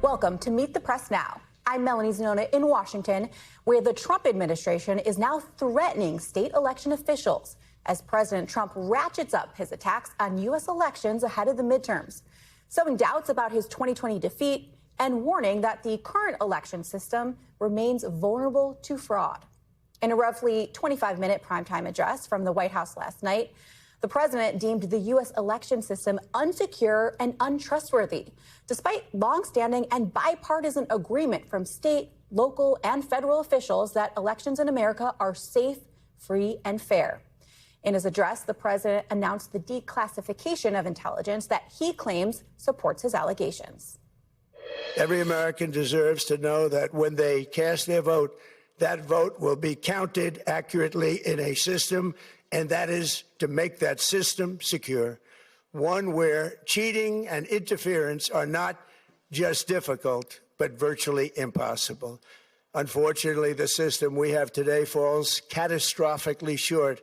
Welcome to Meet the Press Now. I'm Melanie Zanona in Washington, where the Trump administration is now threatening state election officials as President Trump ratchets up his attacks on U.S. elections ahead of the midterms, sowing doubts about his 2020 defeat and warning that the current election system remains vulnerable to fraud. In a roughly 25-minute primetime address from the White House last night, the president deemed the U.S. election system unsecure and untrustworthy, despite longstanding and bipartisan agreement from state, local, and federal officials that elections in America are safe, free, and fair. In his address, the president announced the declassification of intelligence that he claims supports his allegations. Every American deserves to know that when they cast their vote, that vote will be counted accurately in a system, and that is to make that system secure, one where cheating and interference are not just difficult, but virtually impossible. Unfortunately, the system we have today falls catastrophically short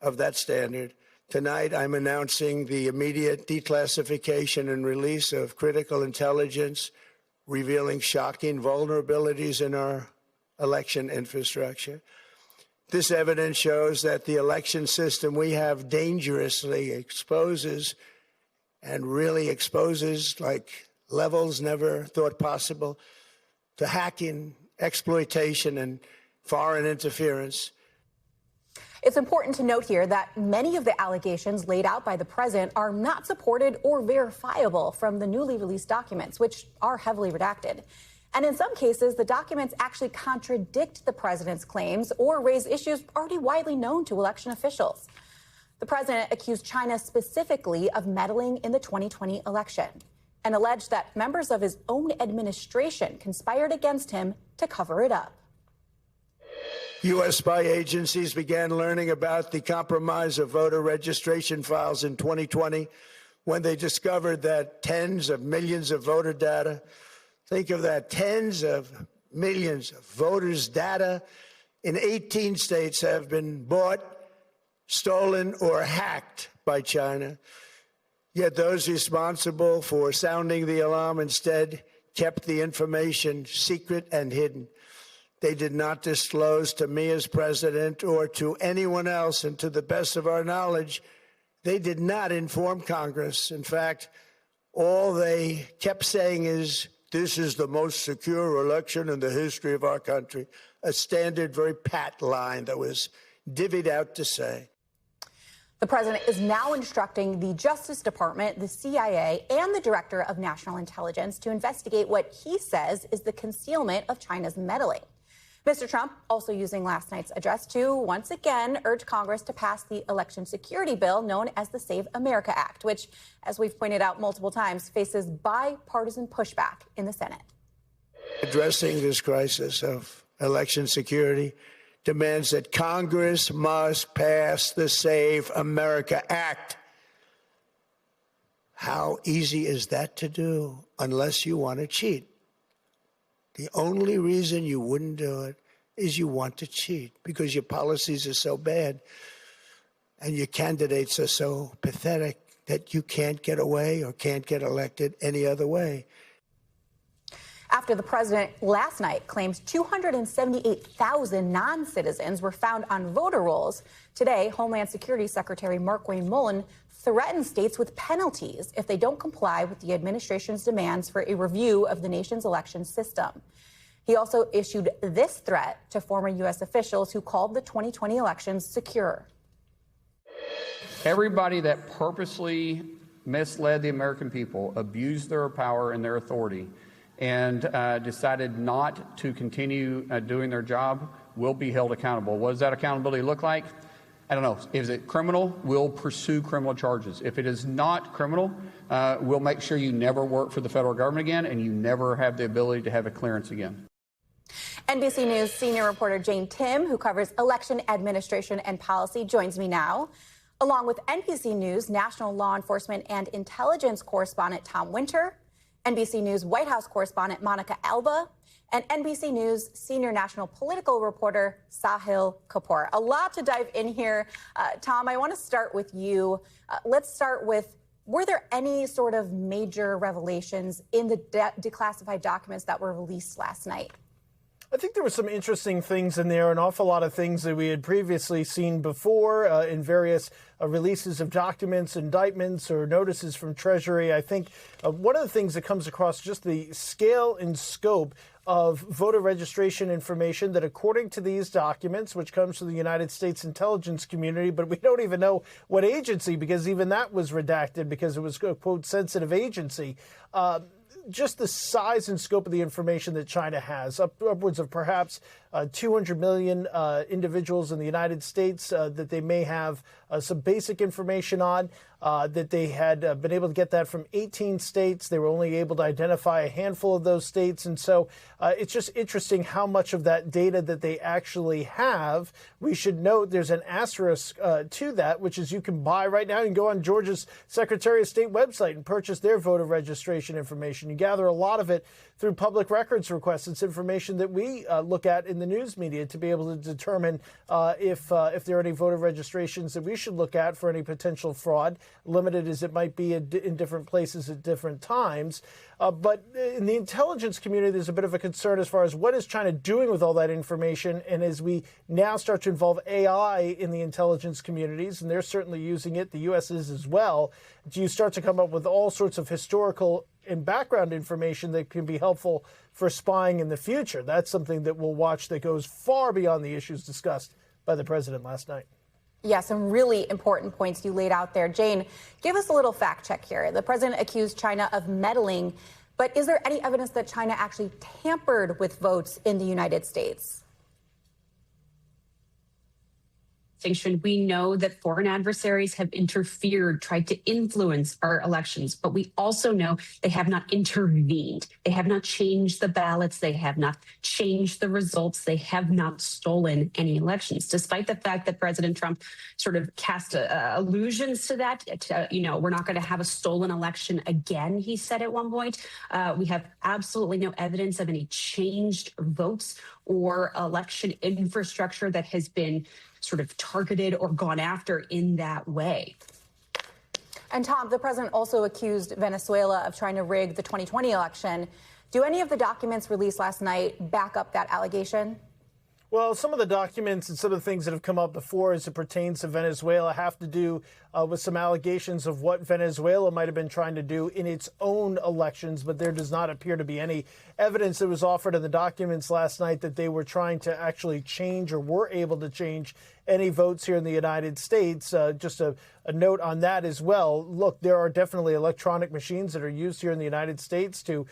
of that standard. Tonight, I'm announcing the immediate declassification and release of critical intelligence, revealing shocking vulnerabilities in our election infrastructure. This evidence shows that the election system we have dangerously exposes like levels never thought possible to hacking, exploitation, and foreign interference. It's important to note here that many of the allegations laid out by the president are not supported or verifiable from the newly released documents, which are heavily redacted. And in some cases, the documents actually contradict the president's claims or raise issues already widely known to election officials. The president accused China specifically of meddling in the 2020 election and alleged that members of his own administration conspired against him to cover it up. U.S. spy agencies began learning about the compromise of voter registration files in 2020 when they discovered that tens of millions of voter data, think of that, tens of millions of voters' data in 18 states have been bought, stolen, or hacked by China. Yet those responsible for sounding the alarm instead kept the information secret and hidden. They did not disclose to me as president or to anyone else, and to the best of our knowledge, they did not inform Congress. In fact, all they kept saying is, "This is the most secure election in the history of our country," a standard, very pat line that was divvied out to say. The president is now instructing the Justice Department, the CIA, and the Director of National Intelligence to investigate what he says is the concealment of China's meddling. Mr. Trump also using last night's address to once again urge Congress to pass the election security bill known as the Save America Act, which, as we've pointed out multiple times, faces bipartisan pushback in the Senate. Addressing this crisis of election security demands that Congress must pass the Save America Act. How easy is that to do unless you want to cheat? The only reason you wouldn't do it is you want to cheat because your policies are so bad and your candidates are so pathetic that you can't get away or can't get elected any other way. After the president last night claims 278,000 non-citizens were found on voter rolls, today Homeland Security Secretary Markwayne Mullin threatened states with penalties if they don't comply with the administration's demands for a review of the nation's election system. He also issued this threat to former U.S. officials who called the 2020 elections secure. Everybody that purposely misled the American people, abused their power and their authority, and decided not to continue doing their job will be held accountable. What does that accountability look like? I don't know. Is it criminal? We'll pursue criminal charges. If it is not criminal, we'll make sure you never work for the federal government again and you never have the ability to have a clearance again. NBC News senior reporter Jane Tim, who covers election administration and policy, joins me now, along with NBC News national law enforcement and intelligence correspondent Tom Winter, NBC News White House correspondent Monica Alba, and NBC News senior national political reporter Sahil Kapoor. A lot to dive in here. Tom, I want to start with you. Let's start with Were there any sort of major revelations in the declassified documents that were released last night? I think there were some interesting things in there, an awful lot of things that we had previously seen before in various releases of documents, indictments, or notices from Treasury. I think one of the things that comes across just the scale and scope of voter registration information that, according to these documents, which comes from the United States intelligence community, but we don't even know what agency, because even that was redacted because it was a, quote, sensitive agency. Just the size and scope of the information that China has, upwards of perhaps 200 million individuals in the United States that they may have some basic information on, that they had been able to get that from 18 states. They were only able to identify a handful of those states. And so it's just interesting how much of that data that they actually have. We should note there's an asterisk to that, which is you can buy right now. You can go on Georgia's Secretary of State website and purchase their voter registration information. You gather a lot of it through public records requests. It's information that we look at in the news media to be able to determine if there are any voter registrations that we should look at for any potential fraud, limited as it might be in different places at different times. But in the intelligence community, there's a bit of a concern as far as what is China doing with all that information. And as we now start to involve AI in the intelligence communities, and they're certainly using it, the U.S. is as well, do you start to come up with all sorts of historical and background information that can be helpful for spying in the future? That's something that we'll watch that goes far beyond the issues discussed by the president last night. Yeah, some really important points you laid out there. Jane, give us a little fact check here. The president accused China of meddling, but is there any evidence that China actually tampered with votes in the United States? We know that foreign adversaries have interfered, tried to influence our elections, but we also know they have not intervened. They have not changed the ballots. They have not changed the results. They have not stolen any elections, despite the fact that President Trump sort of cast allusions to that. We're not going to have a stolen election again, he said at one point. We have absolutely no evidence of any changed votes or election infrastructure that has been sort of targeted or gone after in that way. And Tom, the president also accused Venezuela of trying to rig the 2020 election. Do any of the documents released last night back up that allegation? Well, some of the documents and some of the things that have come up before as it pertains to Venezuela have to do with some allegations of what Venezuela might have been trying to do in its own elections, but there does not appear to be any evidence that was offered in the documents last night that they were trying to actually change or were able to change any votes here in the United States. Just a note on that as well. Look, there are definitely electronic machines that are used here in the United States to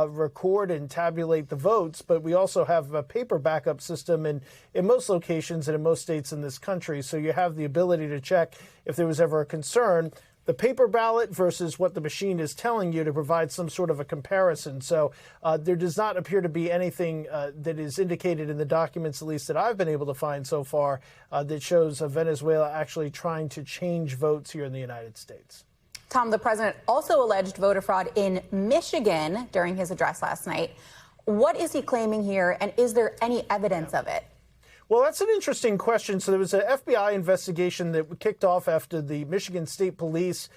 record and tabulate the votes, but we also have a paper backup system in most locations and in most states in this country. So you have the ability to check if there was ever a concern, the paper ballot versus what the machine is telling you, to provide some sort of a comparison. So there does not appear to be anything that is indicated in the documents, at least that I've been able to find so far, that shows Venezuela actually trying to change votes here in the United States. Tom, the president also alleged voter fraud in Michigan during his address last night. What is he claiming here, and is there any evidence of it? Well, that's an interesting question. So there was an FBI investigation that kicked off after the Michigan State Police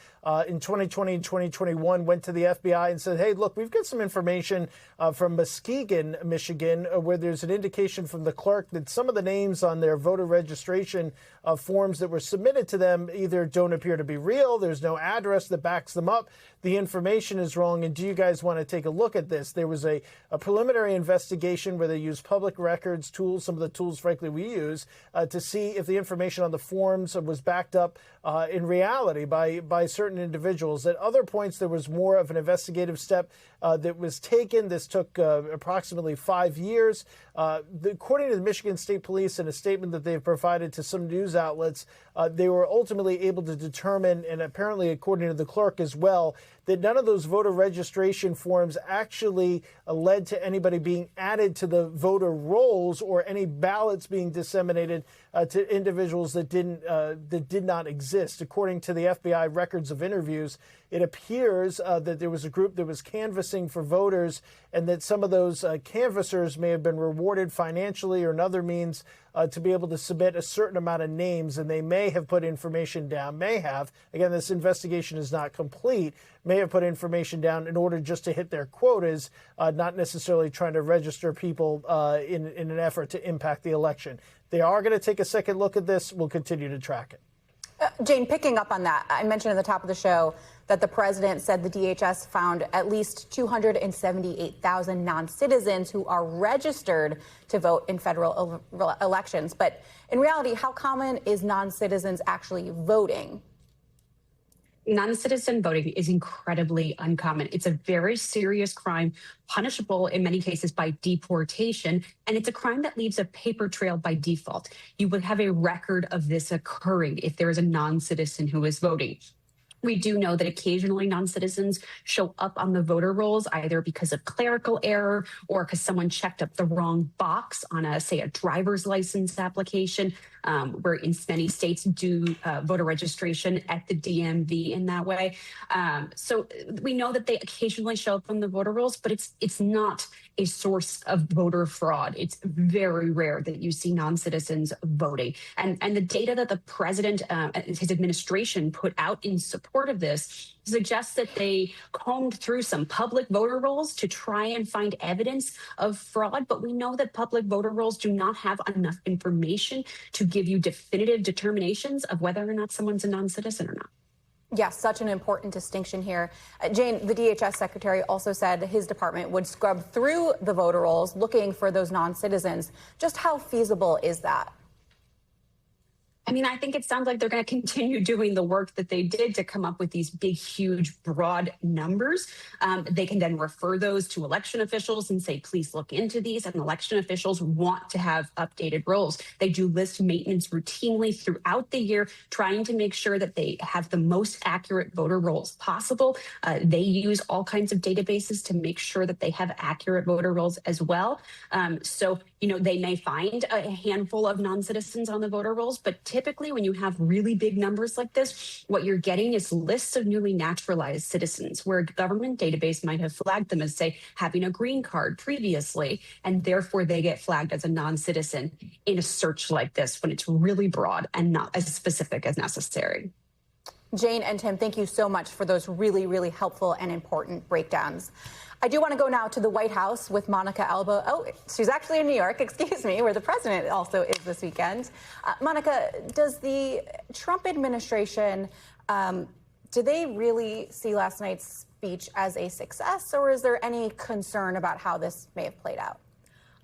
in 2020 and 2021 went to the FBI and said, hey, look, we've got some information from Muskegon, Michigan, where there's an indication from the clerk that some of the names on their voter registration forms that were submitted to them either don't appear to be real, there's no address that backs them up, the information is wrong, and do you guys want to take a look at this? There was a preliminary investigation where they used public records tools, some of the tools, frankly, we use, to see if the information on the forms was backed up in reality by certain individuals. At other points, there was more of an investigative step that was taken. This took approximately 5 years. According to the Michigan State Police, in a statement that they've provided to some news outlets, they were ultimately able to determine, and apparently according to the clerk as well, that none of those voter registration forms actually led to anybody being added to the voter rolls or any ballots being disseminated to individuals that did not exist. According to the FBI records of interviews, it appears that there was a group that was canvassing for voters, and that some of those canvassers may have been rewarded financially or in other means to be able to submit a certain amount of names, and they may have put information down, again, this investigation is not complete, may have put information down in order just to hit their quotas, not necessarily trying to register people in an effort to impact the election. They are going to take a second look at this. We'll continue to track it. Jane, picking up on that, I mentioned at the top of the show that the president said the DHS found at least 278,000 non-citizens who are registered to vote in federal elections. But in reality, how common is non-citizens actually voting? Non-citizen voting is incredibly uncommon. It's a very serious crime, punishable in many cases by deportation, and it's a crime that leaves a paper trail by default. You would have a record of this occurring if there is a non-citizen who is voting. We do know that occasionally non-citizens show up on the voter rolls either because of clerical error or because someone checked up the wrong box on a driver's license application, where in many states do voter registration at the DMV in that way. So we know that they occasionally show up on the voter rolls, but it's not a source of voter fraud. It's very rare that you see non-citizens voting. And the data that the president, his administration put out in support of this suggests that they combed through some public voter rolls to try and find evidence of fraud. But we know that public voter rolls do not have enough information to give you definitive determinations of whether or not someone's a non-citizen or not. Yes, such an important distinction here. Jane, the DHS secretary also said his department would scrub through the voter rolls looking for those non-citizens. Just how feasible is that? I mean, I think it sounds like they're going to continue doing the work that they did to come up with these big, huge, broad numbers. They can then refer those to election officials and say, please look into these. And election officials want to have updated rolls. They do list maintenance routinely throughout the year, trying to make sure that they have the most accurate voter rolls possible. They use all kinds of databases to make sure that they have accurate voter rolls as well. So, they may find a handful of non-citizens on the voter rolls, but typically when you have really big numbers like this, what you're getting is lists of newly naturalized citizens where a government database might have flagged them as, say, having a green card previously, and therefore they get flagged as a non-citizen in a search like this when it's really broad and not as specific as necessary. Jane and Tim, thank you so much for those really, really helpful and important breakdowns. I do want to go now to the White House with Monica Alba. Oh, she's actually in New York, excuse me, where the president also is this weekend. Monica, does the Trump administration, do they really see last night's speech as a success, or is there any concern about how this may have played out?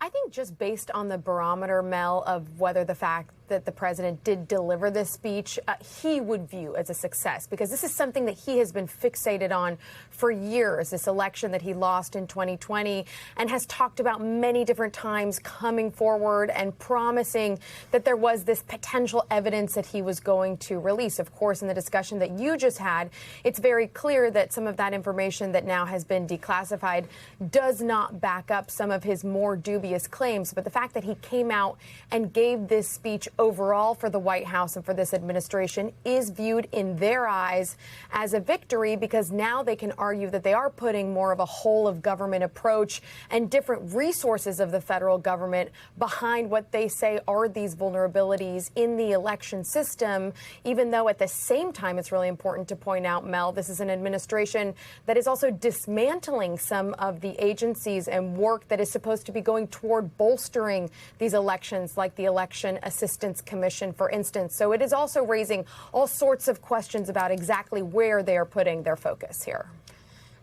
I think just based on the barometer, Mel, of whether the fact that the president did deliver this speech, he would view as a success, because this is something that he has been fixated on for years, this election that he lost in 2020, and has talked about many different times coming forward and promising that there was this potential evidence that he was going to release. Of course, in the discussion that you just had, it's very clear that some of that information that now has been declassified does not back up some of his more dubious claims. But the fact that he came out and gave this speech overall for the White House and for this administration is viewed in their eyes as a victory, because now they can argue that they are putting more of a whole of government approach and different resources of the federal government behind what they say are these vulnerabilities in the election system, even though at the same time it's really important to point out, Mel, this is an administration that is also dismantling some of the agencies and work that is supposed to be going toward bolstering these elections, like the Election Assistance Commission, for instance. So it is also raising all sorts of questions about exactly where they are putting their focus here.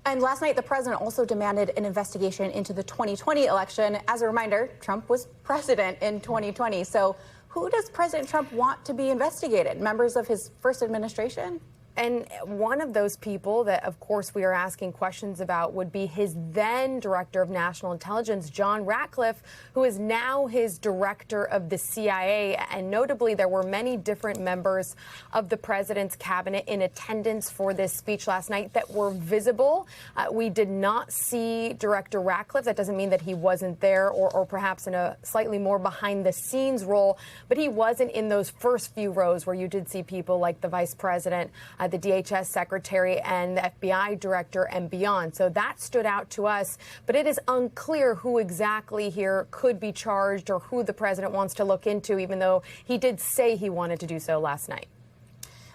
And last night, the president also demanded an investigation into the 2020 election. As a reminder, Trump was president in 2020. So who does President Trump want to be investigated? Members of his first administration? And one of those people that, of course, we are asking questions about would be his then director of national intelligence, John Ratcliffe, who is now his director of the CIA. And notably, there were many different members of the president's cabinet in attendance for this speech last night that were visible. We did not see Director Ratcliffe. That doesn't mean that he wasn't there, or perhaps in a slightly more behind the scenes role, but he wasn't in those first few rows where you did see people like the vice president, the DHS secretary and the FBI director and beyond. So that stood out to us. But it is unclear who exactly here could be charged or who the president wants to look into, even though he did say he wanted to do so last night.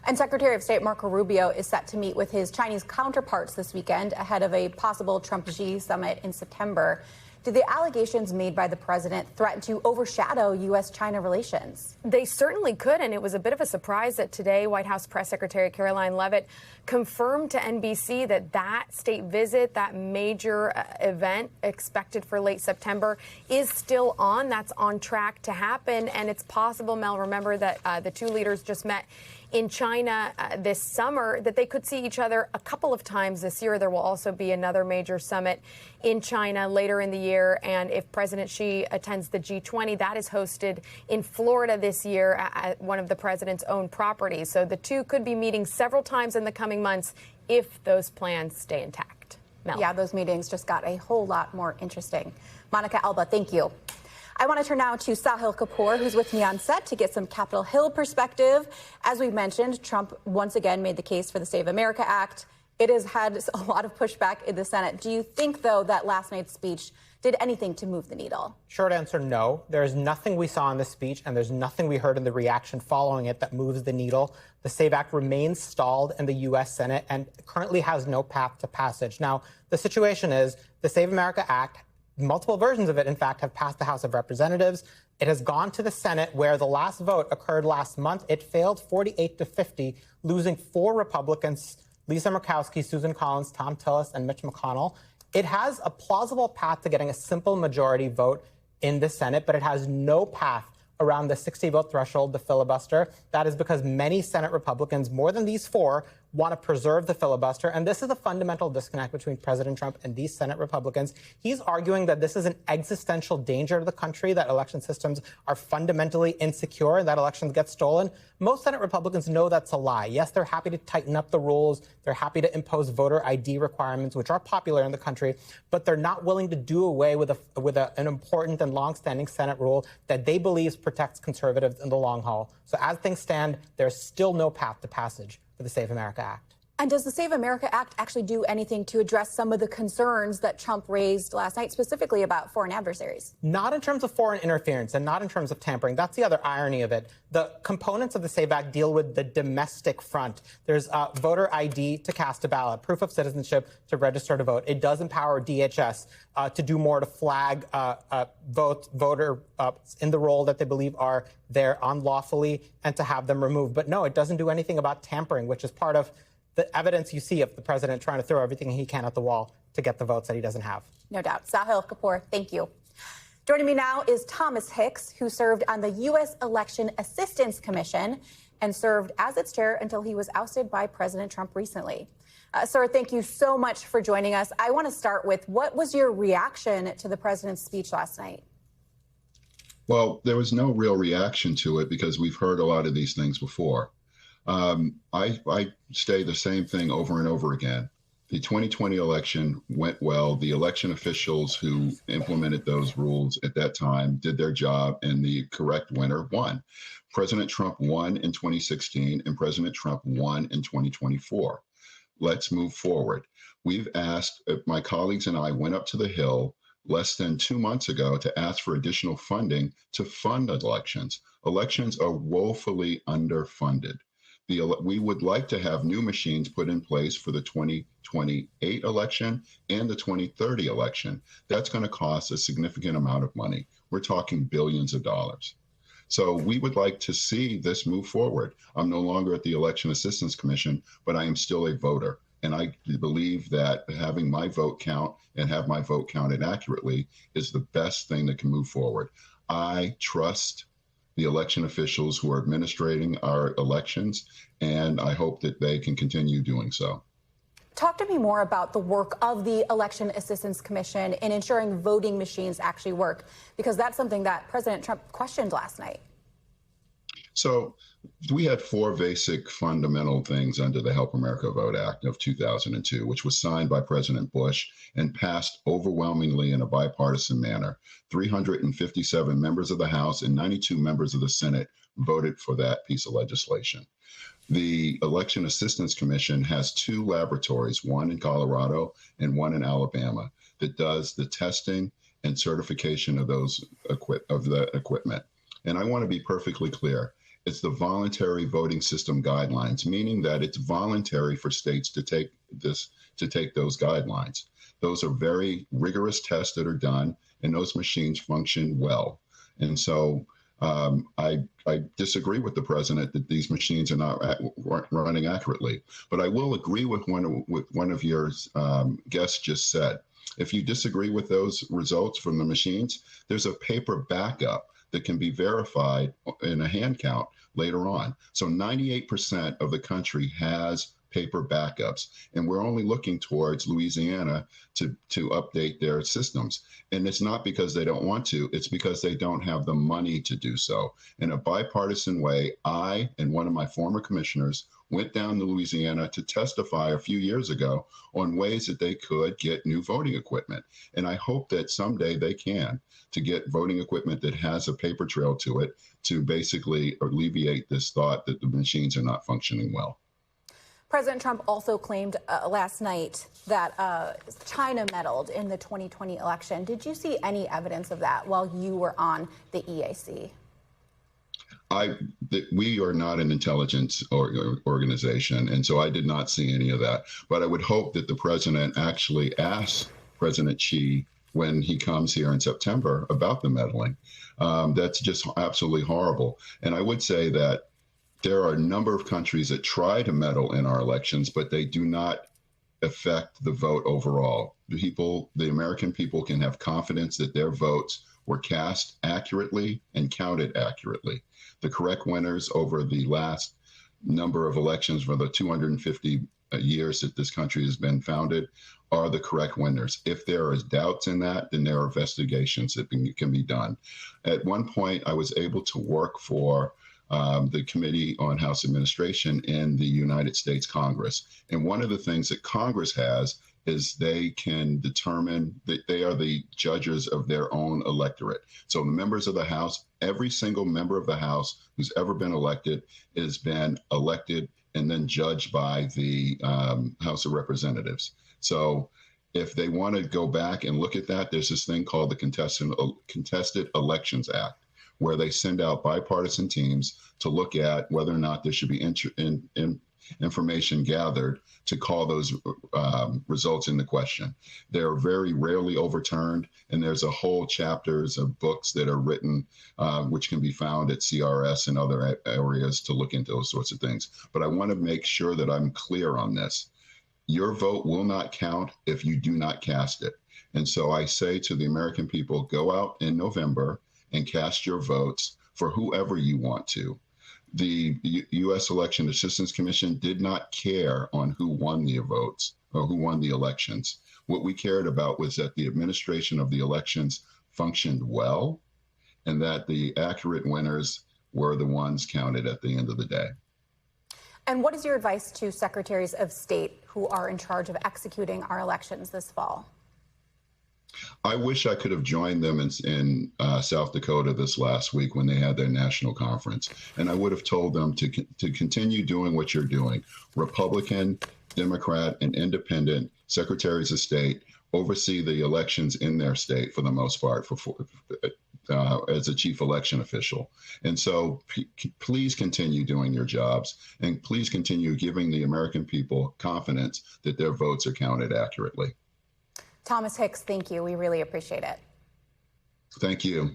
And Secretary of State Marco Rubio is set to meet with his Chinese counterparts this weekend ahead of a possible Trump-Xi summit in September. Do the allegations made by the president threaten to overshadow U.S.-China relations? They certainly could, and it was a bit of a surprise that today White House Press Secretary Caroline Leavitt confirmed to NBC that that state visit, that major event expected for late September, is still on. That's on track to happen, and it's possible, Mel, remember that the two leaders just met in China this summer, that they could see each other a couple of times this year. There will also be another major summit in China later in the year. And if President Xi attends the G20, that is hosted in Florida this year at one of the president's own properties. So the two could be meeting several times in the coming months if those plans stay intact. Mel. Yeah, those meetings just got a whole lot more interesting. Monica Alba, thank you. I want to turn now to Sahil Kapoor, who's with me on set to get some Capitol Hill perspective. As we mentioned, Trump once again made the case for the Save America Act. It has had a lot of pushback in the Senate. Do you think, though, that last night's speech did anything to move the needle? Short answer, no. There's nothing we saw in the speech, and there's nothing we heard in the reaction following it that moves the needle. The SAVE Act remains stalled in the U.S. Senate and currently has no path to passage. Now, the situation is the Save America Act, multiple versions of it, in fact, have passed the House of Representatives. It has gone to the Senate, where the last vote occurred last month. It failed 48-50, losing 4 Republicans, Lisa Murkowski, Susan Collins, Tom Tillis, and Mitch McConnell. It has a plausible path to getting a simple majority vote in the Senate, but it has no path around the 60-vote threshold, the filibuster. That is because many Senate Republicans, more than these 4, want to preserve the filibuster. And this is a fundamental disconnect between President Trump and these Senate Republicans. He's arguing that this is an existential danger to the country, that election systems are fundamentally insecure and that elections get stolen. Most Senate Republicans know that's a lie. Yes, they're happy to tighten up the rules. They're happy to impose voter ID requirements, which are popular in the country, but they're not willing to do away with an important and longstanding Senate rule that they believe protects conservatives in the long haul. So as things stand, there's still no path to passage for the Save America Act. And does the Save America Act actually do anything to address some of the concerns that Trump raised last night, specifically about foreign adversaries? Not in terms of foreign interference and not in terms of tampering. That's the other irony of it. The components of the SAVE Act deal with the domestic front. There's voter ID to cast a ballot, proof of citizenship to register to vote. It does empower DHS to do more to flag voter in the role that they believe are there unlawfully and to have them removed. But no, it doesn't do anything about tampering, which is part of the evidence you see of the president trying to throw everything he can at the wall to get the votes that he doesn't have. No doubt. Sahil Kapoor, thank you. Joining me now is Thomas Hicks, who served on the U.S. Election Assistance Commission and served as its chair until he was ousted by President Trump recently. Sir, thank you so much for joining us. I want to start with, what was your reaction to the president's speech last night? Well, there was no real reaction to it because we've heard a lot of these things before. I say the same thing over and over again. The 2020 election went well. The election officials who implemented those rules at that time did their job, and the correct winner won. President Trump won in 2016, and President Trump won in 2024. Let's move forward. We've asked, my colleagues and I went up to the Hill less than 2 months ago to ask for additional funding to fund elections. Elections are woefully underfunded. We would like to have new machines put in place for the 2028 election and the 2030 election. That's going to cost a significant amount of money. We're talking billions of dollars. So we would like to see this move forward. I'm no longer at the Election Assistance Commission, but I am still a voter. And I believe that having my vote count and have my vote counted accurately is the best thing that can move forward. I trust the election officials who are administrating our elections, and I hope that they can continue doing so. Talk to me more about the work of the Election Assistance Commission in ensuring voting machines actually work, because that's something that President Trump questioned last night. So we had 4 basic fundamental things under the Help America Vote Act of 2002, which was signed by President Bush and passed overwhelmingly in a bipartisan manner. 357 members of the House and 92 members of the Senate voted for that piece of legislation. The Election Assistance Commission has 2 laboratories, one in Colorado and one in Alabama, that does the testing and certification of the equipment. And I want to be perfectly clear. It's the voluntary voting system guidelines, meaning that it's voluntary for states to take those guidelines. Those are very rigorous tests that are done, and those machines function well. And so I disagree with the president that these machines are not running accurately. But I will agree with one of your guests just said. If you disagree with those results from the machines, there's a paper backup that can be verified in a hand count later on. So 98% of the country has paper backups, and we're only looking towards Louisiana to update their systems. And it's not because they don't want to, it's because they don't have the money to do so. In a bipartisan way, I and one of my former commissioners went down to Louisiana to testify a few years ago on ways that they could get new voting equipment. And I hope that someday they can, to get voting equipment that has a paper trail to it, to basically alleviate this thought that the machines are not functioning well. President Trump also claimed last night that China meddled in the 2020 election. Did you see any evidence of that while you were on the EAC? We are not an intelligence organization, and so I did not see any of that. But I would hope that the president actually asks President Xi when he comes here in September about the meddling. That's just absolutely horrible. And I would say that there are a number of countries that try to meddle in our elections, but they do not affect the vote overall. The American people can have confidence that their votes were cast accurately and counted accurately. The correct winners over the last number of elections for the 250 years that this country has been founded are the correct winners. If there is doubts in that, then there are investigations that can be done. At one point, I was able to work for the Committee on House Administration in the United States Congress. And one of the things that Congress has is they can determine that they are the judges of their own electorate. So the members of the House, every single member of the House who's ever been elected has been elected and then judged by the House of Representatives. So if they want to go back and look at that, there's this thing called the Contested Elections Act, where they send out bipartisan teams to look at whether or not there should be information gathered to call those results into question. They're very rarely overturned, and there's a whole chapters of books that are written, which can be found at CRS and other areas to look into those sorts of things. But I want to make sure that I'm clear on this. Your vote will not count if you do not cast it. And so I say to the American people, go out in November and cast your votes for whoever you want to. The U.S. Election Assistance Commission did not care on who won the votes or who won the elections. What we cared about was that the administration of the elections functioned well and that the accurate winners were the ones counted at the end of the day. And what is your advice to secretaries of state who are in charge of executing our elections this fall? I wish I could have joined them in South Dakota this last week when they had their national conference. And I would have told them to continue doing what you're doing. Republican, Democrat, and independent secretaries of state oversee the elections in their state for the most part as a chief election official. And so please continue doing your jobs, and please continue giving the American people confidence that their votes are counted accurately. Thomas Hicks, thank you. We really appreciate it. Thank you.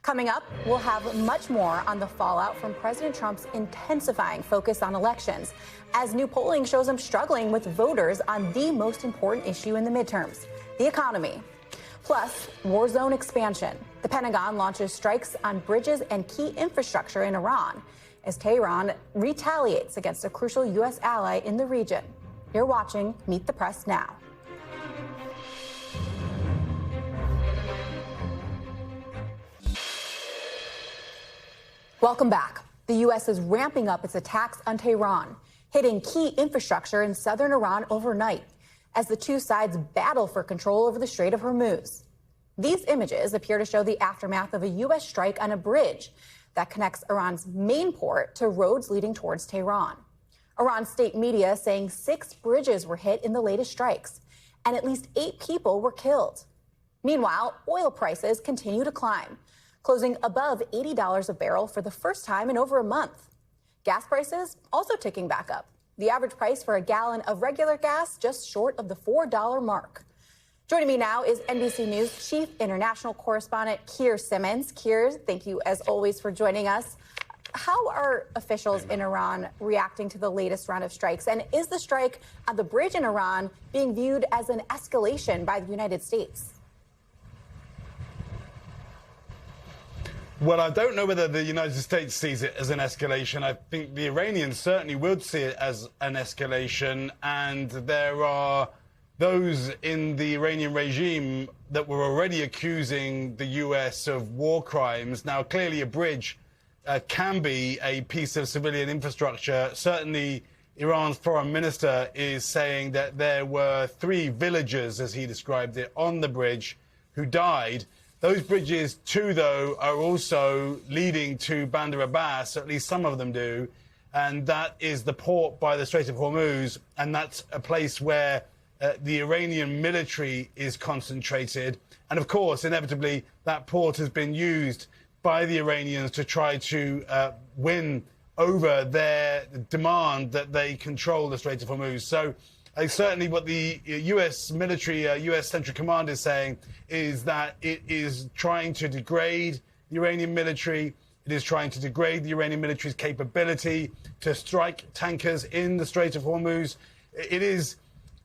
Coming up, we'll have much more on the fallout from President Trump's intensifying focus on elections, as new polling shows him struggling with voters on the most important issue in the midterms, the economy. Plus, war zone expansion. The Pentagon launches strikes on bridges and key infrastructure in Iran, as Tehran retaliates against a crucial U.S. ally in the region. You're watching Meet the Press now. Welcome back. The U.S. is ramping up its attacks on Tehran, hitting key infrastructure in southern Iran overnight, as the two sides battle for control over the Strait of Hormuz. These images appear to show the aftermath of a U.S. strike on a bridge that connects Iran's main port to roads leading towards Tehran. Iran's state media saying 6 bridges were hit in the latest strikes, and at least 8 people were killed. Meanwhile, oil prices continue to climb, closing above $80 a barrel for the first time in over a month. Gas prices also ticking back up. The average price for a gallon of regular gas just short of the $4 mark. Joining me now is NBC News Chief International Correspondent Keir Simmons. Keir, thank you as always for joining us. How are officials in Iran reacting to the latest round of strikes? And is the strike on the bridge in Iran being viewed as an escalation by the United States? Well, I don't know whether the United States sees it as an escalation. I think the Iranians certainly would see it as an escalation. And there are those in the Iranian regime that were already accusing the U.S. of war crimes. Now, clearly a bridge can be a piece of civilian infrastructure. Certainly, Iran's foreign minister is saying that there were 3 villagers, as he described it, on the bridge who died. Those bridges, too, though, are also leading to Bandar Abbas, at least some of them do, and that is the port by the Strait of Hormuz, and that's a place where the Iranian military is concentrated. And, of course, inevitably, that port has been used by the Iranians to try to win over their demand that they control the Strait of Hormuz. So certainly what the U.S. military, U.S. Central Command is saying is that it is trying to degrade the Iranian military. It is trying to degrade the Iranian military's capability to strike tankers in the Strait of Hormuz. It is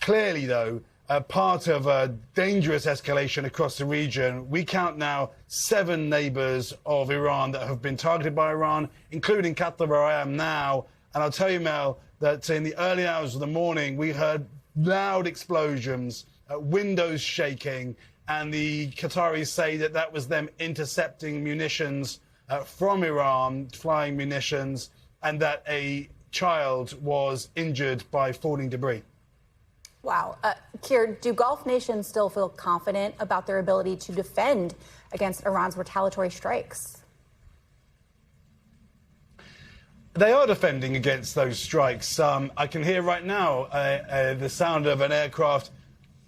clearly, though, part of a dangerous escalation across the region. We count now 7 neighbors of Iran that have been targeted by Iran, including Qatar, where I am now. And I'll tell you, Mel, that in the early hours of the morning, we heard loud explosions, windows shaking, and the Qataris say that that was them intercepting munitions from Iran, flying munitions, and that a child was injured by falling debris. Wow. Keir, do Gulf nations still feel confident about their ability to defend against Iran's retaliatory strikes? They are defending against those strikes. I can hear right now the sound of an aircraft.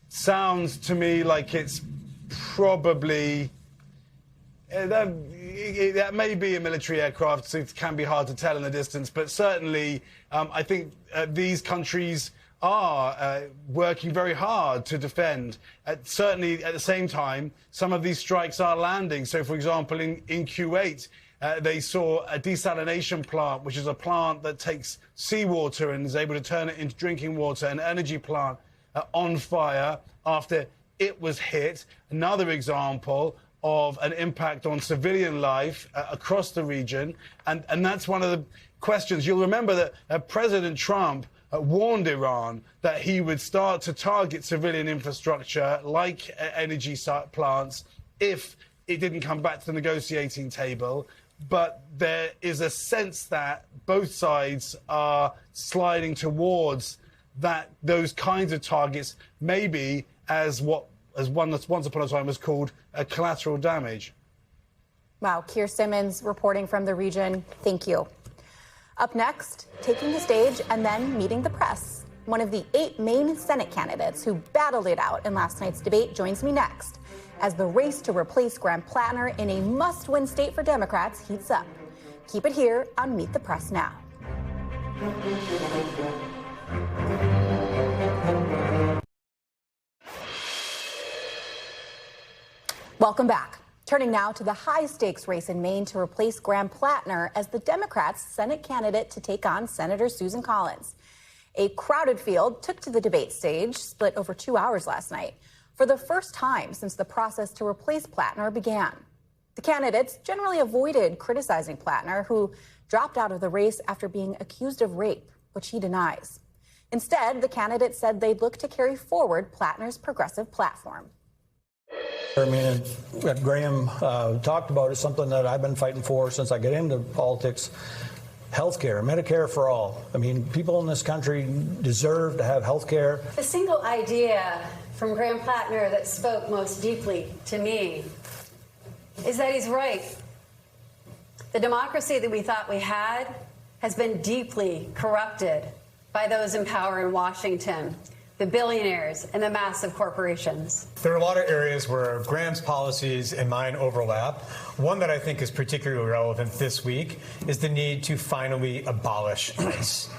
Sounds to me like it's probably... that may be a military aircraft, so it can be hard to tell in the distance. But certainly, I think these countries are working very hard to defend. Certainly, at the same time, some of these strikes are landing. So, for example, in Kuwait, they saw a desalination plant, which is a plant that takes seawater and is able to turn it into drinking water, an energy plant on fire after it was hit. Another example of an impact on civilian life across the region. And that's one of the questions. You'll remember that President Trump warned Iran that he would start to target civilian infrastructure like energy plants if it didn't come back to the negotiating table. But there is a sense that both sides are sliding towards those kinds of targets, maybe as one that's once upon a time was called collateral damage. Wow. Keir Simmons reporting from the region. Thank you. Up next, taking the stage and then meeting the press. One of the 8 Maine Senate candidates who battled it out in last night's debate joins me next as the race to replace Graham Platner in a must-win state for Democrats heats up. Keep it here on Meet the Press Now. Welcome back. Turning now to the high-stakes race in Maine to replace Graham Platner as the Democrats' Senate candidate to take on Senator Susan Collins. A crowded field took to the debate stage, split over 2 hours last night, for the first time since the process to replace Platner began. The candidates generally avoided criticizing Platner, who dropped out of the race after being accused of rape, which he denies. Instead, the candidates said they'd look to carry forward Platner's progressive platform. I mean, what Graham talked about is something that I've been fighting for since I got into politics. Health care, Medicare for all. I mean, people in this country deserve to have health care. The single idea from Graham Platner that spoke most deeply to me is that he's right. The democracy that we thought we had has been deeply corrupted by those in power in Washington, the billionaires and the massive corporations. There are a lot of areas where Graham's policies and mine overlap. One that I think is particularly relevant this week is the need to finally abolish ICE.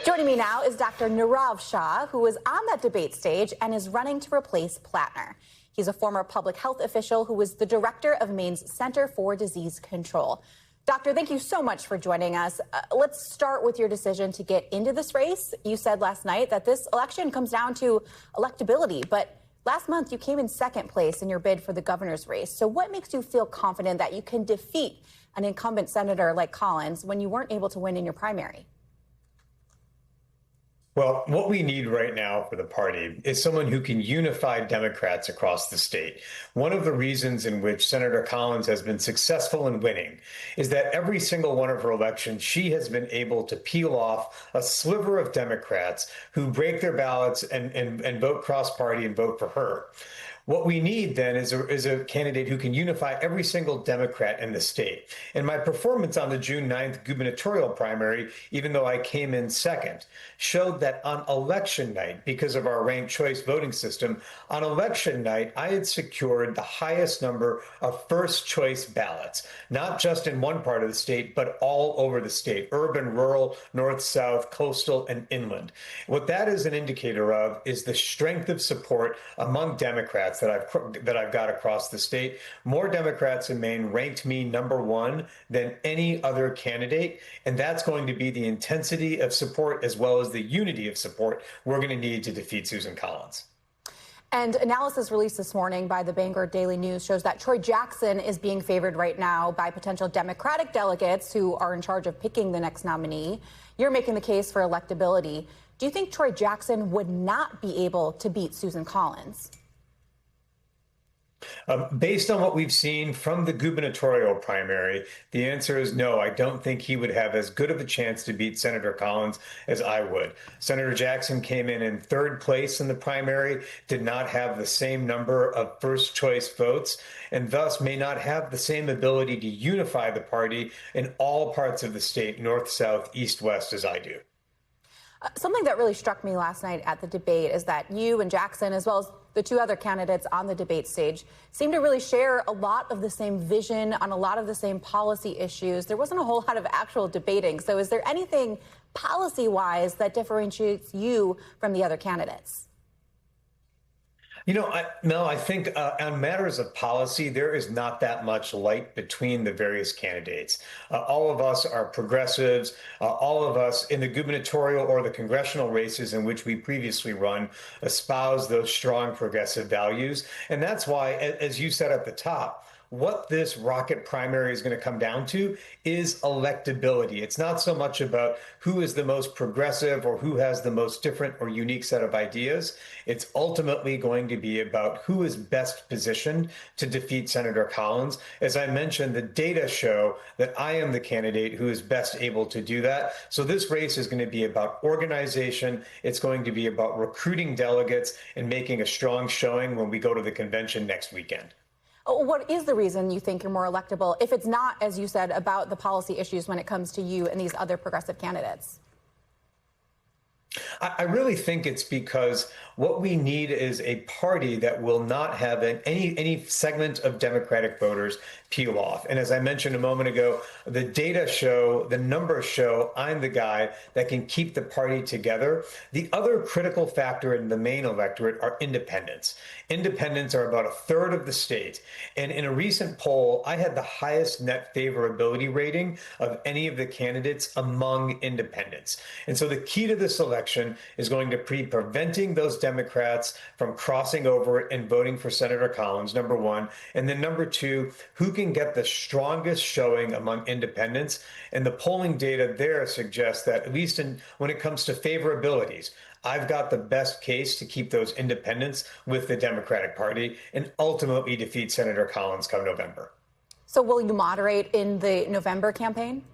Joining me now is Dr. Nirav Shah, who was on that debate stage and is running to replace Platner. He's a former public health official who was the director of Maine's Center for Disease Control. Doctor, thank you so much for joining us. Let's start with your decision to get into this race. You said last night that this election comes down to electability, but last month you came in second place in your bid for the governor's race. So what makes you feel confident that you can defeat an incumbent senator like Collins when you weren't able to win in your primary? Well, what we need right now for the party is someone who can unify Democrats across the state. One of the reasons in which Senator Collins has been successful in winning is that every single one of her elections, she has been able to peel off a sliver of Democrats who break their ballots and vote cross-party and vote for her. What we need then is a candidate who can unify every single Democrat in the state. And my performance on the June 9th gubernatorial primary, even though I came in second, showed that on election night, because of our ranked choice voting system, on election night, I had secured the highest number of first choice ballots, not just in one part of the state, but all over the state, urban, rural, north, south, coastal, and inland. What that is an indicator of is the strength of support among Democrats that I've got across the state. More Democrats in Maine ranked me #1 than any other candidate, and that's going to be the intensity of support as well as the unity of support we're going to need to defeat Susan Collins. And analysis released this morning by the Bangor Daily News shows that Troy Jackson is being favored right now by potential Democratic delegates who are in charge of picking the next nominee. You're making the case for electability. Do you think Troy Jackson would not be able to beat Susan Collins? Based on what we've seen from the gubernatorial primary, the answer is no. I don't think he would have as good of a chance to beat Senator Collins as I would. Senator Jackson came in third place in the primary, did not have the same number of first choice votes, and thus may not have the same ability to unify the party in all parts of the state, north, south, east, west, as I do. Something that really struck me last night at the debate is that you and Jackson, as well as the two other candidates on the debate stage, seem to really share a lot of the same vision on a lot of the same policy issues. There wasn't a whole lot of actual debating. So is there anything policy-wise that differentiates you from the other candidates? You know, Mel, I think on matters of policy, there is not that much light between the various candidates. All of us are progressives. All of us in the gubernatorial or the congressional races in which we previously run espouse those strong progressive values. And that's why, as you said at the top, what this rocket primary is going to come down to is electability. It's not so much about who is the most progressive or who has the most different or unique set of ideas. It's ultimately going to be about who is best positioned to defeat Senator Collins. As I mentioned, the data show that I am the candidate who is best able to do that. So this race is going to be about organization. It's going to be about recruiting delegates and making a strong showing when we go to the convention next weekend. What is the reason you think you're more electable if it's not, as you said, about the policy issues when it comes to you and these other progressive candidates? I really think it's because what we need is a party that will not have any segment of Democratic voters peel off. And as I mentioned a moment ago, the data show, the numbers show I'm the guy that can keep the party together. The other critical factor in the Maine electorate are independents. Independents are about a third of the state. And in a recent poll, I had the highest net favorability rating of any of the candidates among independents. And so the key to this election is going to be preventing those Democrats from crossing over and voting for Senator Collins, number one. And then number two, who can get the strongest showing among independents? And the polling data there suggests that, at least when it comes to favorabilities, I've got the best case to keep those independents with the Democratic Party and ultimately defeat Senator Collins come November. So will you moderate in the November campaign?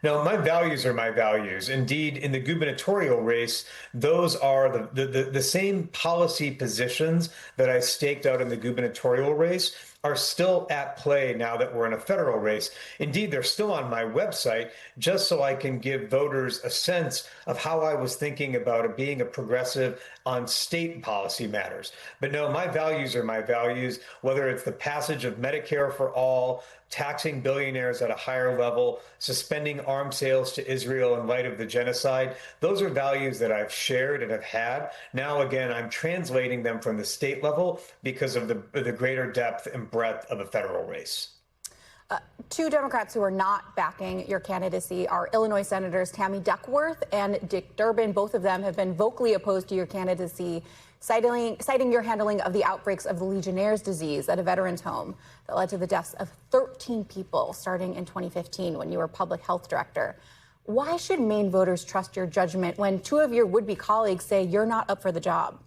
No, my values are my values. Indeed, in the gubernatorial race, those are the same policy positions that I staked out in the gubernatorial race are still at play now that we're in a federal race. Indeed, they're still on my website just so I can give voters a sense of how I was thinking about it being a progressive on state policy matters. But no, my values are my values, whether it's the passage of Medicare for all, taxing billionaires at a higher level, suspending arms sales to Israel in light of the genocide. Those are values that I've shared and have had. Now, again, I'm translating them from the state level because of the greater depth and breadth of a federal race. Two Democrats who are not backing your candidacy are Illinois Senators Tammy Duckworth and Dick Durbin. Both of them have been vocally opposed to your candidacy, citing your handling of the outbreaks of the Legionnaire's disease at a veterans home that led to the deaths of 13 people starting in 2015 when you were public health director. Why should Maine voters trust your judgment when two of your would-be colleagues say you're not up for the job?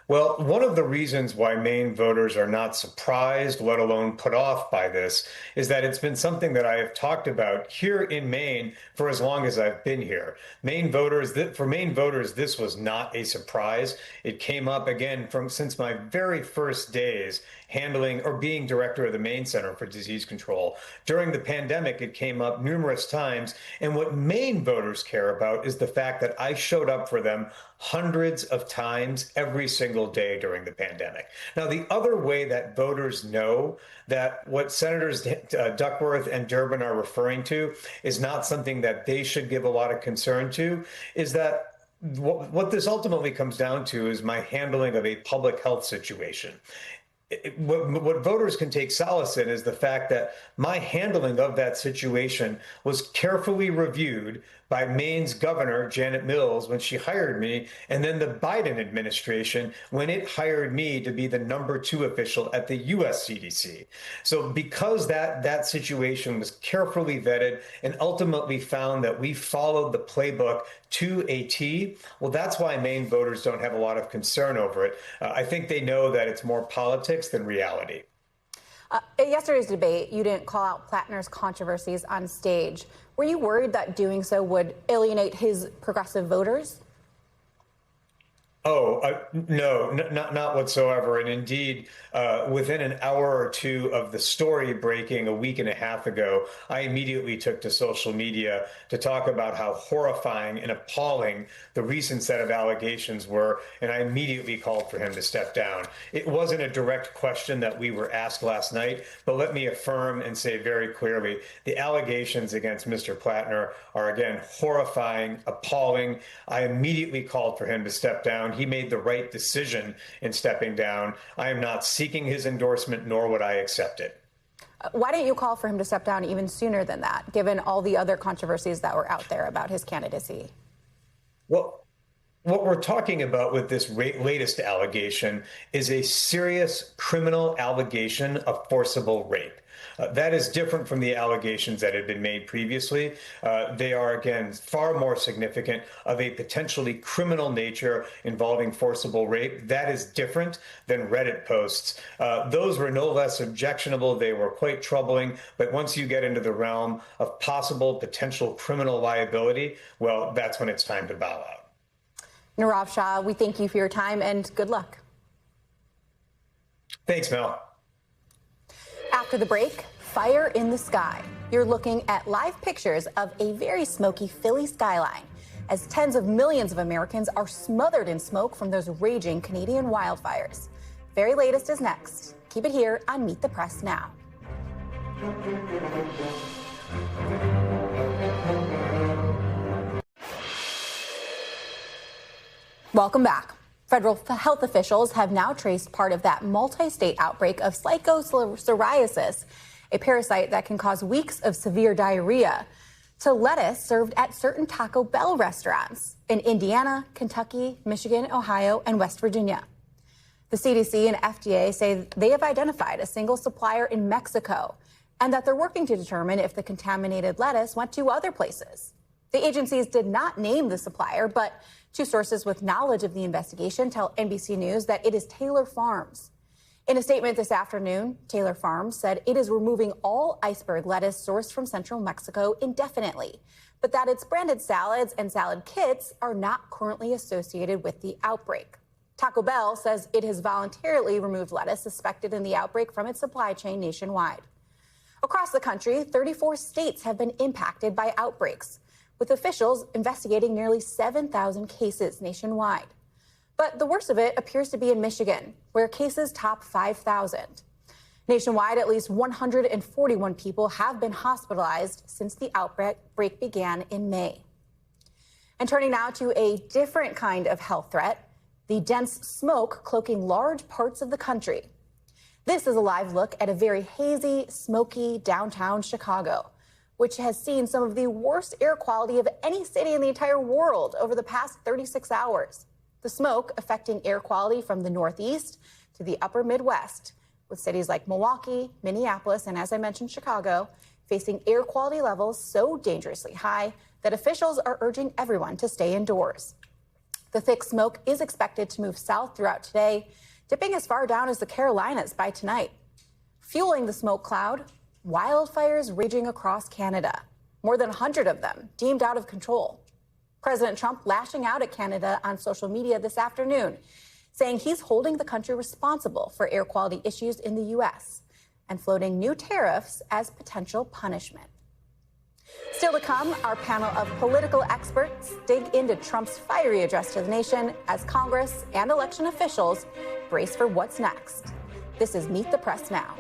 Well, one of the reasons why Maine voters are not surprised, let alone put off by this, is that it's been something that I have talked about here in Maine for as long as I've been here. For Maine voters, this was not a surprise. It came up again since my very first days handling or being director of the Maine Center for Disease Control. During the pandemic, it came up numerous times. And what Maine voters care about is the fact that I showed up for them hundreds of times every single day during the pandemic. Now, the other way that voters know that what Senators Duckworth and Durbin are referring to is not something that they should give a lot of concern to is that what this ultimately comes down to is my handling of a public health situation. What voters can take solace in is the fact that my handling of that situation was carefully reviewed by Maine's governor, Janet Mills, when she hired me, and then the Biden administration when it hired me to be the #2 official at the U.S. CDC. So because that situation was carefully vetted and ultimately found that we followed the playbook to a T, well, that's why Maine voters don't have a lot of concern over it. I think they know that it's more politics than reality. At yesterday's debate, you didn't call out Platner's controversies on stage. Were you worried that doing so would alienate his progressive voters? No, not whatsoever. And indeed, within an hour or two of the story breaking a week and a half ago, I immediately took to social media to talk about how horrifying and appalling the recent set of allegations were. And I immediately called for him to step down. It wasn't a direct question that we were asked last night, but let me affirm and say very clearly, the allegations against Mr. Platner are, again, horrifying, appalling. I immediately called for him to step down. He made the right decision in stepping down. I am not seeking his endorsement, nor would I accept it. Why didn't you call for him to step down even sooner than that, given all the other controversies that were out there about his candidacy? Well, what we're talking about with this latest allegation is a serious criminal allegation of forcible rape. That is different from the allegations that had been made previously. They are, again, far more significant of a potentially criminal nature involving forcible rape. That is different than Reddit posts. Those were no less objectionable. They were quite troubling. But once you get into the realm of possible potential criminal liability, well, that's when it's time to bow out. Nirav Shah, we thank you for your time and good luck. Thanks, Mel. After the break, fire in the sky. You're looking at live pictures of a very smoky Philly skyline as tens of millions of Americans are smothered in smoke from those raging Canadian wildfires. Very latest is next. Keep it here on Meet the Press Now. Welcome back. Federal health officials have now traced part of that multi-state outbreak of pseudocyriasis, a parasite that can cause weeks of severe diarrhea, to lettuce served at certain Taco Bell restaurants in Indiana, Kentucky, Michigan, Ohio, and West Virginia. The CDC and FDA say they have identified a single supplier in Mexico and that they're working to determine if the contaminated lettuce went to other places. The agencies did not name the supplier, but two sources with knowledge of the investigation tell NBC News that it is Taylor Farms. In a statement this afternoon, Taylor Farms said it is removing all iceberg lettuce sourced from central Mexico indefinitely, but that its branded salads and salad kits are not currently associated with the outbreak. Taco Bell says it has voluntarily removed lettuce suspected in the outbreak from its supply chain nationwide. Across the country, 34 states have been impacted by outbreaks, with officials investigating nearly 7,000 cases nationwide. But the worst of it appears to be in Michigan, where cases top 5,000. Nationwide, at least 141 people have been hospitalized since the outbreak began in May. And turning now to a different kind of health threat, the dense smoke cloaking large parts of the country. This is a live look at a very hazy, smoky downtown Chicago, which has seen some of the worst air quality of any city in the entire world over the past 36 hours. The smoke affecting air quality from the Northeast to the upper Midwest, with cities like Milwaukee, Minneapolis, and as I mentioned, Chicago, facing air quality levels so dangerously high that officials are urging everyone to stay indoors. The thick smoke is expected to move south throughout today, dipping as far down as the Carolinas by tonight. Fueling the smoke cloud, wildfires raging across Canada, more than 100 of them deemed out of control. President Trump lashing out at Canada on social media this afternoon, saying he's holding the country responsible for air quality issues in the U.S. and floating new tariffs as potential punishment. Still to come, our panel of political experts dig into Trump's fiery address to the nation as Congress and election officials brace for what's next. This is Meet the Press Now.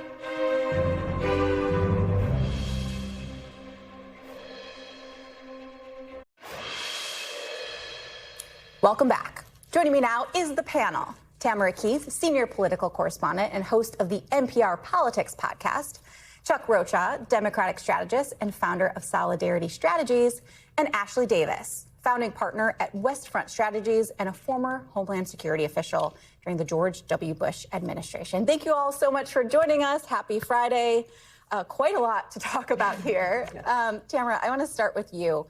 Welcome back. Joining me now is the panel. Tamara Keith, senior political correspondent and host of the NPR Politics podcast. Chuck Rocha, Democratic strategist and founder of Solidarity Strategies. And Ashley Davis, founding partner at West Front Strategies and a former Homeland Security official during the George W. Bush administration. Thank you all so much for joining us. Happy Friday. Quite a lot to talk about here. Tamara, I want to start with you.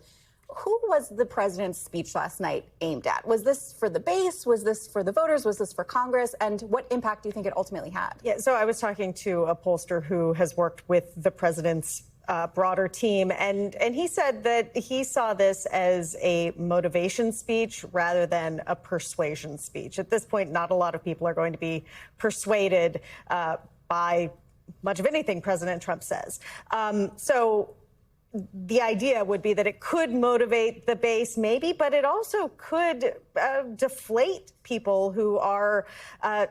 Who was the president's speech last night aimed at? Was this for the base? Was this for the voters? Was this for Congress? And what impact do you think it ultimately had? Yeah, so I was talking to a pollster who has worked with the president's broader team, and he said that he saw this as a motivation speech rather than a persuasion speech. At this point, not a lot of people are going to be persuaded by much of anything President Trump says. So the idea would be that it could motivate the base, maybe, but it also could deflate people who are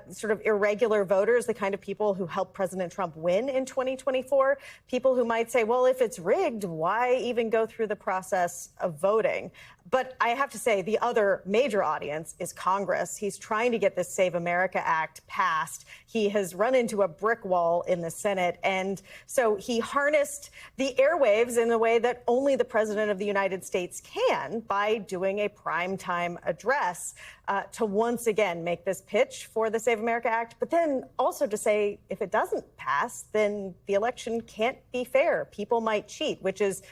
sort of irregular voters, the kind of people who helped President Trump win in 2024, people who might say, well, if it's rigged, why even go through the process of voting? But I have to say the other major audience is Congress. He's trying to get this Save America Act passed. He has run into a brick wall in the Senate. And so he harnessed the airwaves in the way that only the president of the United States can by doing a primetime address to once again make this pitch for the Save America Act, but then also to say if it doesn't pass, then the election can't be fair. People might cheat, which is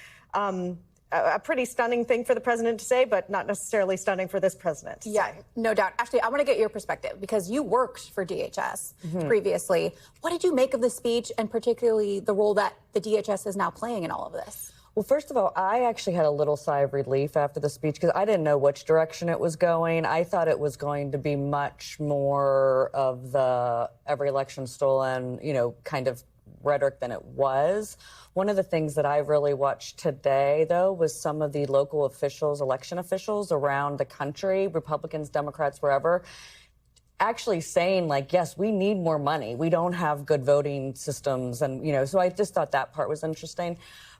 a pretty stunning thing for the president to say, but not necessarily stunning for this president to say. No doubt. Actually, I want to get your perspective because you worked for DHS previously. What did you make of the speech and particularly the role that the DHS is now playing in all of this? Well, first of all, I actually had a little sigh of relief after the speech because I didn't know which direction it was going. I thought it was going to be much more of the every election stolen, kind of rhetoric than it was. One of the things that I really watched today, though, was some of the local officials, election officials around the country, Republicans, Democrats, wherever, actually saying, yes, we need more money. We don't have good voting systems. And, so I just thought that part was interesting.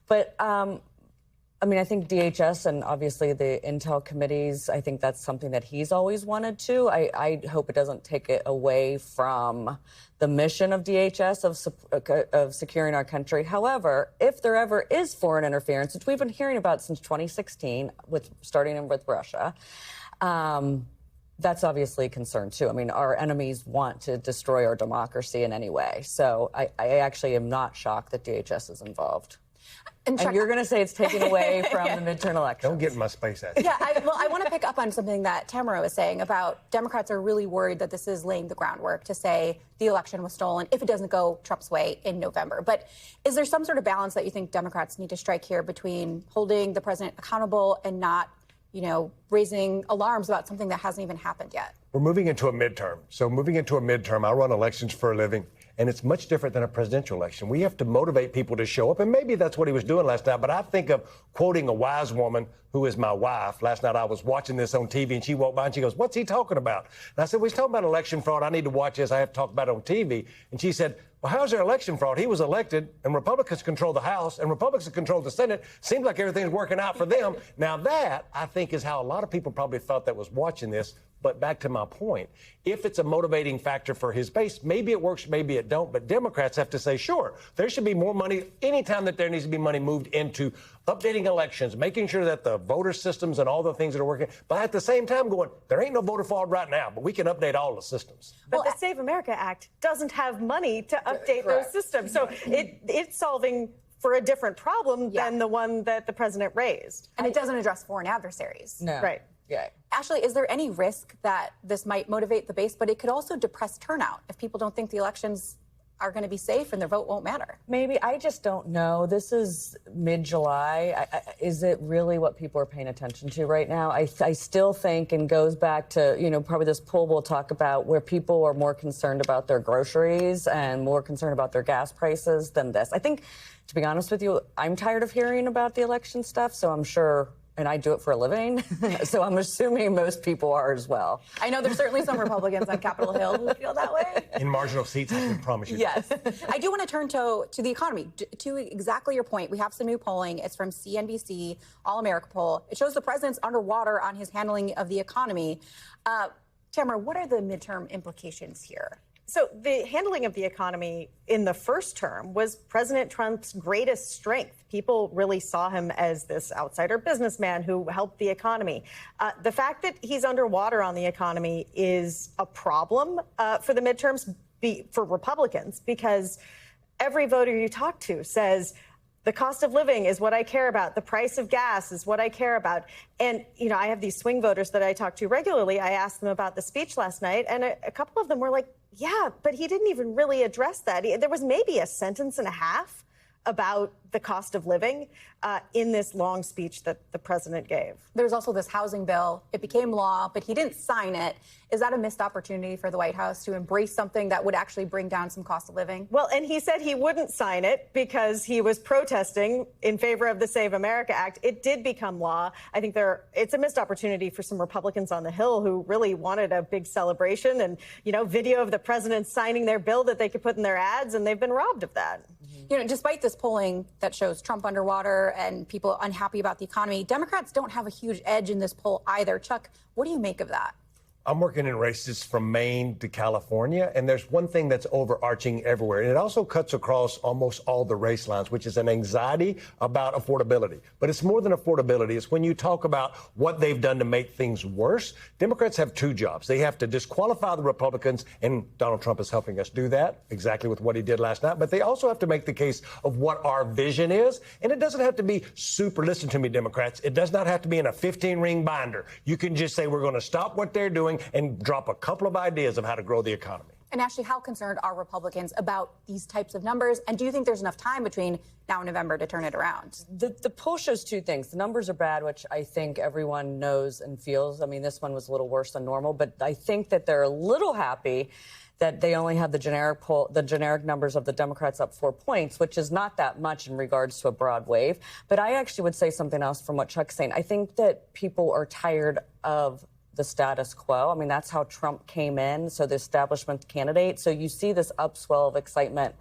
But, I think DHS and obviously the intel committees, I think that's something that he's always wanted to. I hope it doesn't take it away from the mission of DHS of securing our country. However, if there ever is foreign interference, which we've been hearing about since 2016, starting with Russia, that's obviously a concern, too. Our enemies want to destroy our democracy in any way. So I actually am not shocked that DHS is involved. And you're going to say it's taken away from the midterm election. Don't get in my space, Ashley. Yeah, I want to pick up on something that Tamara was saying about Democrats are really worried that this is laying the groundwork to say the election was stolen if it doesn't go Trump's way in November. But is there some sort of balance that you think Democrats need to strike here between holding the president accountable and not raising alarms about something that hasn't even happened yet. We're moving into a midterm. So moving into a midterm, I run elections for a living, and it's much different than a presidential election. We have to motivate people to show up, and maybe that's what he was doing last night. But I think of quoting a wise woman who is my wife. Last night I was watching this on TV, and she walked by and she goes, "What's he talking about?" And I said, "Well, he's talking about election fraud. I need to watch this. I have to talk about it on TV." And she said, "Well, how's there election fraud? He was elected, and Republicans control the House, and Republicans control the Senate. Seems like everything's working out for them." Now that, I think, is how a lot of people probably thought that was watching this. But back to my point, if it's a motivating factor for his base, maybe it works, maybe it don't. But Democrats have to say, sure, there should be more money anytime that there needs to be money moved into updating elections, making sure that the voter systems and all the things that are working. But at the same time going, there ain't no voter fraud right now, but we can update all the systems. But the Save America Act doesn't have money to update those systems. So it's solving for a different problem than the one that the president raised. And it doesn't address foreign adversaries. No. Right. Yeah. Ashley, is there any risk that this might motivate the base, but it could also depress turnout if people don't think the elections are going to be safe and their vote won't matter? Maybe. I just don't know. This is mid-July. Is it really what people are paying attention to right now? I still think, and goes back to, probably this poll we'll talk about, where people are more concerned about their groceries and more concerned about their gas prices than this. I think, to be honest with you, I'm tired of hearing about the election stuff, so I'm sure. And I do it for a living, so I'm assuming most people are as well. I know there's certainly some Republicans on Capitol Hill who feel that way. In marginal seats, I can promise you. Yes. I do want to turn to the economy. To exactly your point, we have some new polling. It's from CNBC, All-America poll. It shows the president's underwater on his handling of the economy. Tamara, what are the midterm implications here? So the handling of the economy in the first term was President Trump's greatest strength. People really saw him as this outsider businessman who helped the economy. The fact that he's underwater on the economy is a problem for the midterms for Republicans, because every voter you talk to says, the cost of living is what I care about. The price of gas is what I care about. And, I have these swing voters that I talk to regularly. I asked them about the speech last night, and a couple of them were like, yeah, but he didn't even really address that. There was maybe a sentence and a half about the cost of living in this long speech that the president gave. There's also this housing bill. It became law, but he didn't sign it. Is that a missed opportunity for the White House to embrace something that would actually bring down some cost of living? Well, and he said he wouldn't sign it because he was protesting in favor of the Save America Act. It did become law. I think it's a missed opportunity for some Republicans on the Hill who really wanted a big celebration and, video of the president signing their bill that they could put in their ads, and they've been robbed of that. Despite this polling that shows Trump underwater and people unhappy about the economy, Democrats don't have a huge edge in this poll either. Chuck, what do you make of that? I'm working in races from Maine to California, and there's one thing that's overarching everywhere, and it also cuts across almost all the race lines, which is an anxiety about affordability. But it's more than affordability. It's when you talk about what they've done to make things worse. Democrats have two jobs. They have to disqualify the Republicans, and Donald Trump is helping us do that, exactly with what he did last night. But they also have to make the case of what our vision is, and it doesn't have to be super, listen to me, Democrats, it does not have to be in a 15-ring binder. You can just say we're going to stop what they're doing and drop a couple of ideas of how to grow the economy. And Ashley, how concerned are Republicans about these types of numbers? And do you think there's enough time between now and November to turn it around? The poll shows two things. The numbers are bad, which I think everyone knows and feels. I mean, this one was a little worse than normal, but I think that they're a little happy that they only have the generic numbers of the Democrats up 4 points, which is not that much in regards to a broad wave. But I actually would say something else from what Chuck's saying. I think that people are tired of the status quo. I mean, that's how Trump came in, so the establishment candidate. So you see this upswell of excitement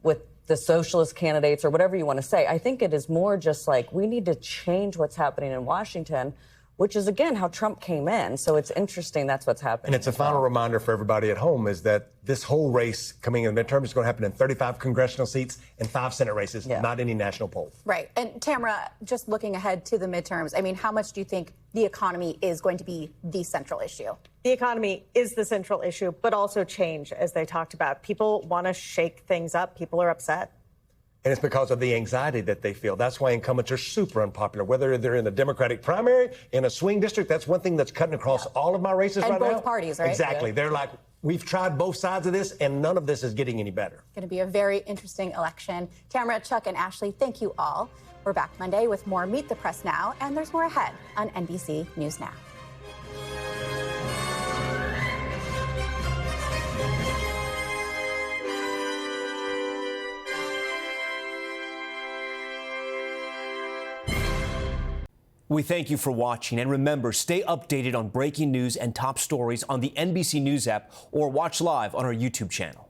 with the socialist candidates or whatever you want to say. I think it is more just like we need to change what's happening in Washington, which is, again, how Trump came in. So it's interesting that's what's happening. And it's a final reminder for everybody at home is that this whole race coming in the midterm is going to happen in 35 congressional seats and 5 Senate races, not any national poll. Right. And Tamara, just looking ahead to the midterms, I mean, how much do you think the economy is going to be the central issue? The economy is the central issue, but also change, as they talked about. People want to shake things up. People are upset. And it's because of the anxiety that they feel. That's why incumbents are super unpopular, whether they're in the Democratic primary, in a swing district. That's one thing that's cutting across all of my races and right now. And both parties, right? Exactly. They're like, We've tried both sides of this, and none of this is getting any better. Going to be a very interesting election. Tamara, Chuck, and Ashley, thank you all. We're back Monday with more Meet the Press Now, and there's more ahead on NBC News Now. We thank you for watching, and remember, stay updated on breaking news and top stories on the NBC News app or watch live on our YouTube channel.